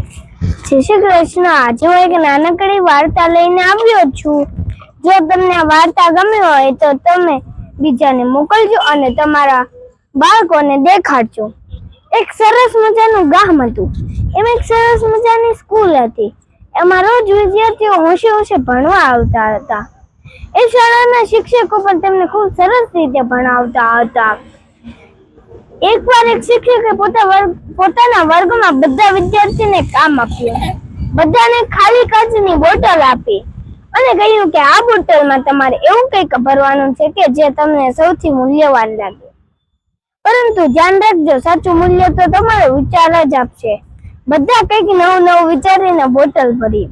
જય શ્રી કૃષ્ણ। આજે હું એક નાનકડી વાર્તા લઈને આવ્યો છું। જો તમને આ વાર્તા ગમી હોય તો તમે બીજાને મોકલજો અને તમારા બાળકોને દેખાડજો। એક સરસ મજાનું ગામ હતું। એમાં એક સરસ મજાની સ્કૂલ હતી। એમાં રોજ વિદ્યાર્થીઓ હોંશે હોંશે ભણવા આવતા હતા। એ શાળાના શિક્ષકો પણ તેમને ખૂબ સરસ રીતે ભણાવતા હતા। એકવાર એક શિક્ષકે પોતાના વર્ગમાં બધા વિદ્યાર્થીને કામ આપ્યું। બધાને ખાલી કાચની બોટલ આપી અને કહ્યું કે આ બોટલમાં તમારે એવું કંઈક ભરવાનું છે કે જે તમને સૌથી મૂલ્યવાન લાગે, પરંતુ ધ્યાન રાખજો, સાચું મૂલ્ય તો તમારો વિચાર જ આપશે। બધા કંઈક નવું વિચારીને બોટલ ભરી।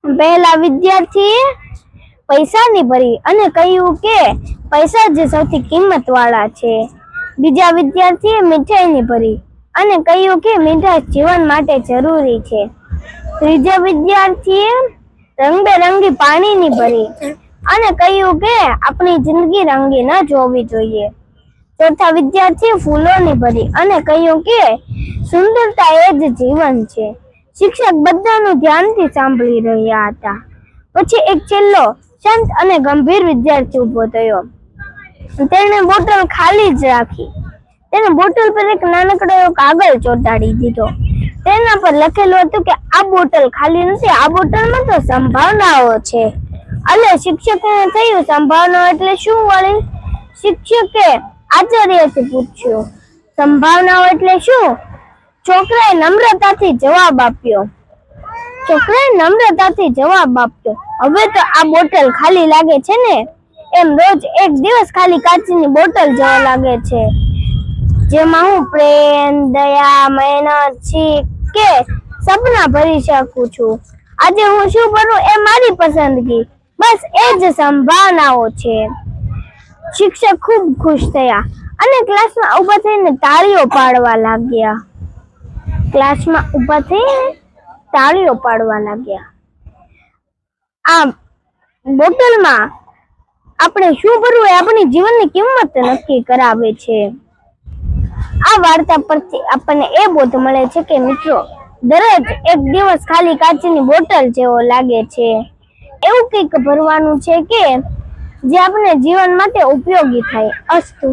પહેલા વિદ્યાર્થીએ પૈસાની ભરી અને કહ્યું કે પૈસા જ સૌથી કિંમત વાળા છે। બીજા વિદ્યાર્થીએ મીઠાઈની ભરી અને કહ્યું કે મીઠાઈ જીવન માટે જરૂરી છે। ત્રીજા વિદ્યાર્થીએ રંગબેરંગી પાણીની ભરી અને કહ્યું કે આપણી જિંદગી રંગીન જ હોવી જોઈએ। ચોથા વિદ્યાર્થીએ ફૂલોની ભરી અને કહ્યું કે સુંદરતા એ જ જીવન છે। શિક્ષક બધાનું ધ્યાનથી સાંભળી રહ્યા હતા। પછી એક છેલ્લો શાંત અને ગંભીર વિદ્યાર્થી ઊભો થયો। તેણે બોટલ ખાલી જ રાખી। તેને બોટલ પર એક નાનકડો કાગળ ચોંટાડી દીધો। તેના પર લખેલું હતું કે આ બોટલ ખાલી નથી, આ બોટલમાં તો સંભાવનાઓ છે। એટલે શિક્ષકને થયું, સંભાવનાઓ એટલે શું વળી? શિક્ષકે આશ્ચર્યથી પૂછ્યું, સંભાવનાઓ એટલે શું? છોકરાએ નમ્રતાથી જવાબ આપ્યો। હવે તો આ બોટલ ખાલી લાગે છે ને, એમ રોજ એક દિવસ ખાલી કાચની બોટલ જેવો લાગે છે, જેમાં હું પ્રેમ, દયા, મહેનત, શીખ કે સપના ભરી શકું છું। આજે હું શું ભરું એ મારી પસંદગી, બસ એ જ સંભાવનાઓ છે। શિક્ષક ખૂબ ખુશ થયા અને ક્લાસમાં ઊભા થઈને તાળીઓ પાડવા લાગ્યા। આ બોટલમાં આપણે શું ભરવું એ આપણી જીવનની કિંમત નક્કી કરાવે છે। આ વાર્તા પરથી આપણને એ બોધ મળે છે કે મિત્રો, દરરોજ એક દિવસ ખાલી કાચની બોટલ જેવો લાગે છે। એવું કંઈક ભરવાનું છે કે જે આપણે જીવન માટે ઉપયોગી થાય। અસ્તુ।